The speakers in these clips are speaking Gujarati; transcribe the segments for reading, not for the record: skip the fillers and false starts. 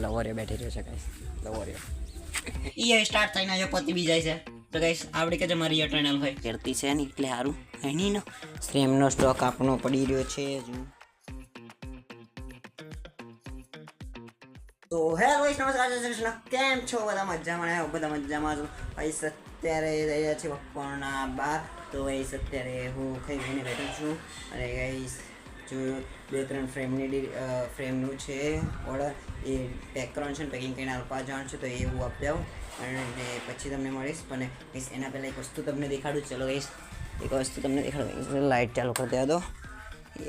લવરે બેઠી રહ્યો છે ગાઈસ, લવરે એ સ્ટાર્ટ થઈને જો પતિ બી જાય છે. તો ગાઈસ આવડી કે મારી ચેનલ હોય કરતી છે ને એટલે સારું એની ફ્રેમનો સ્ટોક આપણો પડી રહ્યો છે હજુ. તો હેલો ગાઈસ, નમસ્કાર, જય શ્રી કૃષ્ણ. કેમ છો બધા? મજામાં ને? બધા મજામાં છો ગાઈસ. અત્યારે રહ્યા છે બપોરના 12. તો ગાઈસ અત્યારે હું ખાઈને બેઠો છું અને ગાઈસ જો 2-3 ફ્રેમનું છે ઓર્ડર, એ પેક કરવાનું છે, પેકિંગ કરીને આપવા જવાનું છે. તો એ હું આપી આવું અને પછી તમને મળીશ. પણ ગાઈસ એના પહેલાં એક વસ્તુ તમને દેખાડું. ચલો ગાઈસ એક વસ્તુ તમને દેખાડું. લાઇટ ચાલુ કરી દેવા દો.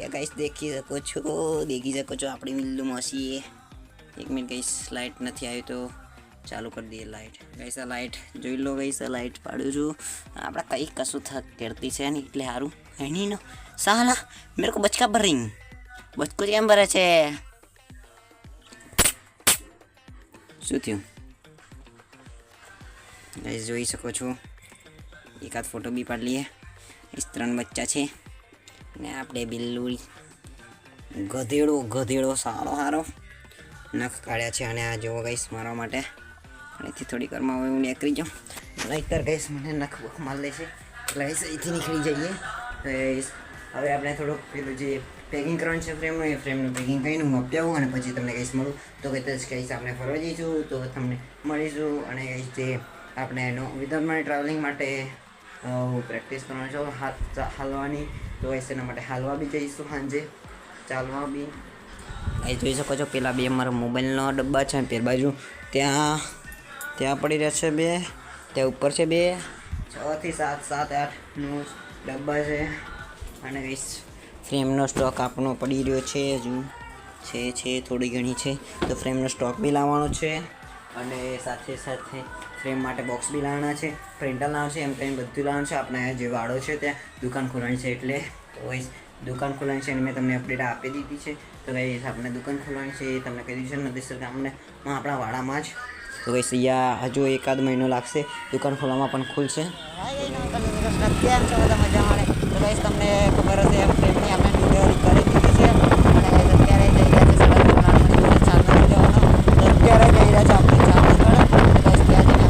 એ ગાઈસ દેખી શકો છો આપણી મિલ્લુ મોસી. એક મિનિટ ગાઈસ, લાઇટ નથી આવી તો ચાલુ કરી દઈએ લાઇટ. ગાઈસ આ લાઇટ જોઈ લો ગાઈસ, આ લાઇટ પાડું છું. આપણે કંઈ કશું કરતી છે ને એટલે સારું એની નો સાલા મેરે કો બચકા ભર રહી બચકો કેમ ભરે છે? શું થયું ગાઈસ? જોઈ શકો છો, એકાદ ફોટો બી પાડી લઈએ. 3 બચ્ચા છે ને આપણે બિલ્લુ ગધેડો સારો નખ કાઢ્યા છે. અને આ જોવો ગાઈસ મારવા માટે અહીંથી થોડીક વારમાં હવે હું નીકળી જાઉં. નહીંતર ગાઈસ મને નખ બખ માર લેશે. એટલે ગાઈસ અહીંથી નીકળી જઈએ. ગાઈસ હવે આપણે થોડુંક પેલું જે પેકિંગ કરવાનું છે ફ્રેમનું, એ ફ્રેમનું પેકિંગ કરીને હું આપી આવું અને પછી તમને ગાઈસ મળું. તો ગાઈસ આપણે ફરવા જઈશું તો તમને મળીશું. અને ગાઈસ જે આપણે વિધાઉટ ટ્રાવેલિંગ માટે પ્રેક્ટિસ કરવાનો છો હાલવાની, તો ગાઈસ એના માટે હાલવા બી જઈશું સાંજે, ચાલવા બી. એ જોઈ શકો છો પેલા બે મારા મોબાઈલનો ડબ્બા છે, પેલી બાજુ ત્યાં પડી રહ્યા છે 2, ત્યાં ઉપર છે 2, 6 થી 7, 7, 8નું ડબ્બા છે. અને ગાઈસ ફ્રેમનો સ્ટોક આપણો પડી રહ્યો છે હજુ છે થોડી ઘણી છે. તો ફ્રેમનો સ્ટોક બી લાવવાનો છે અને સાથે ફ્રેમ માટે બોક્સ બી લાવવાના છે, પ્રિન્ટર લાવવાનું છે, એમ કંઈ બધું લાવવાનું છે. આપણે જે વાડો છે ત્યાં દુકાન ખોલવાની છે, એટલે તો ગાઈસ દુકાન ખોલવાની છે અને મેં તમને અપડેટ આપી દીધી છે. તો ગાઈસ આપણે દુકાન ખોલવાની છે એ તમને કહી દીધું છે નદીસર ગામને આપણા વાડામાં જ. તો ગાઈસ અહીંયા હજુ 1-8 મહિનો લાગશે, દુકાન ખોલવામાં પણ ખુલશે. કેમ છો બધા મજામાં? તો ગાઈસ તમને ખબર હશે એમ ફ્રેમની આપણે ડિલિવરી કરી દીધી છે અને અત્યારે જઈ રહ્યા છે ચાંદનગર જવાનો. તો અત્યારે જઈ રહ્યા છે આપણે ચાંદનગર. બસ ત્યાં જઈને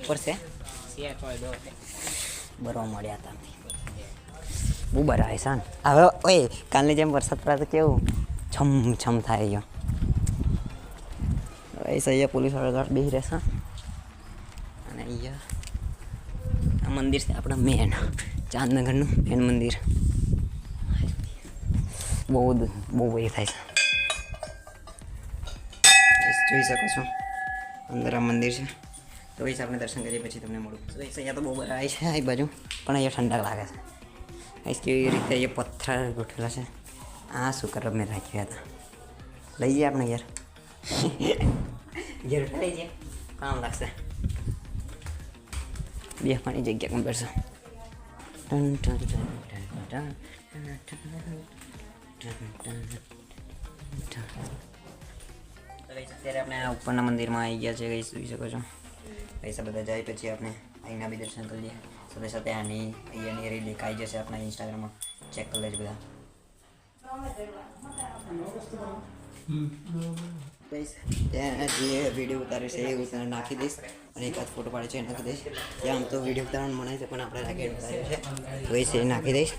ઉપર છે બરોબર મળ્યા હતા બહુ બરા આયસાન. હવે ઓય કાલની જેમ વરસાદ પડે તો કેવું છમ થાય ગયો. અહીંયા પોલીસ વાળા બેસી રહેશે અને અહીંયા આ મંદિર છે આપણા મેન ચાંદનગરનું મેન મંદિર. બહુ એ થાય છે, જોઈ શકો છો અંદર આ મંદિર છે. તો એ આપણે દર્શન કરીએ પછી તમને મળું. તો અહીંયા તો બહુ બધા આવે છે આ બાજુ, પણ અહીંયા ઠંડક લાગે છે. અહીં કેવી રીતે અહીંયા પથ્થર ગોઠવેલા છે. આ શું કર મેં રાખ્યા હતા, લઈ જઈએ આપણે યાર ઘેર લઈ જઈએ, કામ લાગશે. બેસવાની જગ્યા કમ્પ્લીટ છે. અત્યારે આપણે ઉપરના મંદિરમાં આવી ગયા છે, જોઈ શકો છો. પૈસા બધા જાય પછી આપણે અહીંના બી દર્શન કરી લઈએ. સાથે સાથે અહીંયાની રીલ દેખાઈ જશે આપણા ઇન્સ્ટાગ્રામમાં, ચેક કરી લેજો બધા. ત્યાં જે વિડીયો ઉતાર્યો છે એ હું તને નાખી દઈશ અને એકાદ ફોટો પાડે છે એ નાખી દઈશ. ત્યાં આમ તો વિડીયો ઉતારવાનું મનાય છે પણ આપણે રાકેટ ઉતાર્યો છે તો એ છે નાખી દઈશ.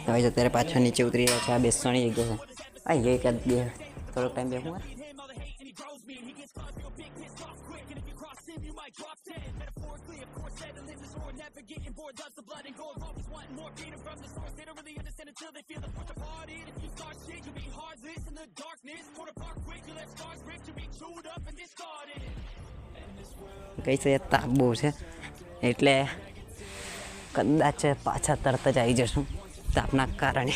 તો અત્યારે પાછા નીચે ઉતરી રહ્યા છે. આ બેસવાની જગ્યા છે. આ એકાદ બે થોડોક ટાઈમ બેસું. કઈ છે તાપ બહુ છે એટલે કદાચ પાછા તરત જ આવી જશું તાપના કારણે.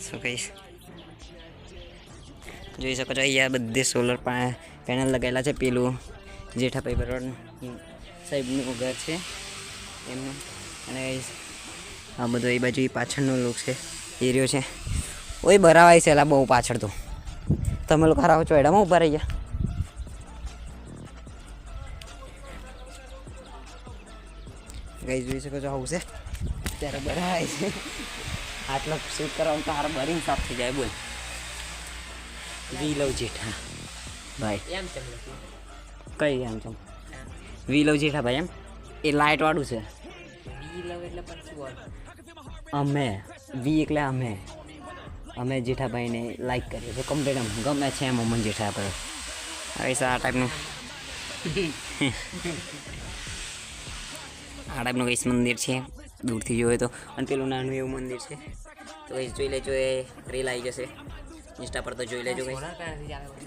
શું કહીશ, જોઈ શકો છો અહીંયા બધે સોલર પેનલ લગાવેલા છે. પેલું જેઠાભાઈ બરોબર સાહેબનું ઘર છે એમનું. અને આ બધો એ બાજુ પાછળનો લોક છે એરિયો છે. ઓય બરાવાય છે બહુ પાછળ. તો તમે લોકો હારા ચોયડામાં ઊભા રહી ગયા. ગઈ જોઈ શકો છો આવું છે ત્યારે બરાવાય છે. આટલો શૂટ કરવાનું તો હાર ભરીને સાફ થઈ જાય. બોલ વીલવ જેઠા ભાઈ એમ છે. કઈ એમ છે વીલવ જેઠા ભાઈ એમ એ લાઇટ વાળું છે. વીલવ એટલે પછી અમે વી એટલે અમે જેઠાભાઈને લાઈક કરીએ છીએ કમ્પ્લીટ. આમ ગમે છે એમ અમન જેઠા પર હવે આ ટાઈપનું આ ટાઈપનું કઈશ મંદિર છે દૂરથી જોયે તો. અને પેલું નાનું એવું મંદિર છે તો કઈ જોઈ લેજો. એ રીલ આવી જશે ઇન્સ્ટા પર તો જોઈ લેજો. કઈ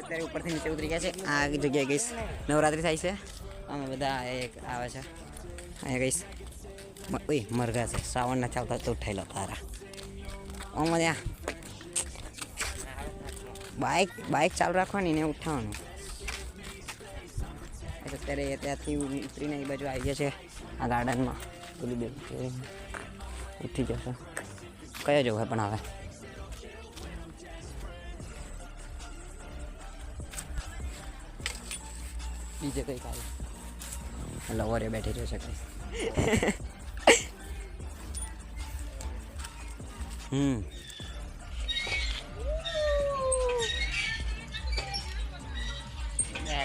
અત્યારે ઉપરથી નીચે ઉતરી ગયા છે. આ જગ્યાએ કઈશ નવરાત્રિ થાય છે. અમે બધા એક આવે છે અહીંયા કઈશ. ઓય મરઘા છે શ્રાવણના ચાલતા તો ઉઠાયેલા તારા આમાં ત્યાં બાઇક ચાલુ રાખવાની ને ઉઠાવવાનું. અત્યારે ત્યાંથી ઉતરીને એ બાજુ આવી ગયા છે આ ગાર્ડનમાં. પેલી બે ઉઠી જશે. કયો જવું પણ આવે બીજે કઈ કાલે લવરે બેઠી રહ્યો છે કઈ.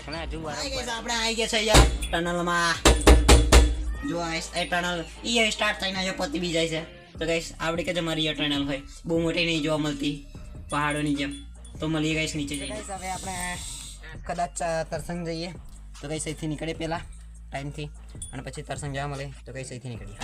આપણે આવી ગયા છે યાર ટનલમાં. જો એ ટનલ એ સ્ટાર્ટ થઈને જો પતી બી જાય છે. તો ગાઈસ આવડી કે તમારી ટનલ હોય બહુ મોટી નહીં જોવા મળતી પહાડોની જેમ તો મળીએ ગાઈસ નીચે જઈએ. હવે આપણે કદાચ તરસંગ જઈએ તો કઈ સહીથી નીકળે પહેલાં ટાઈમથી અને પછી તરસંગ જવા મળે તો કઈ સહીથી નીકળીએ.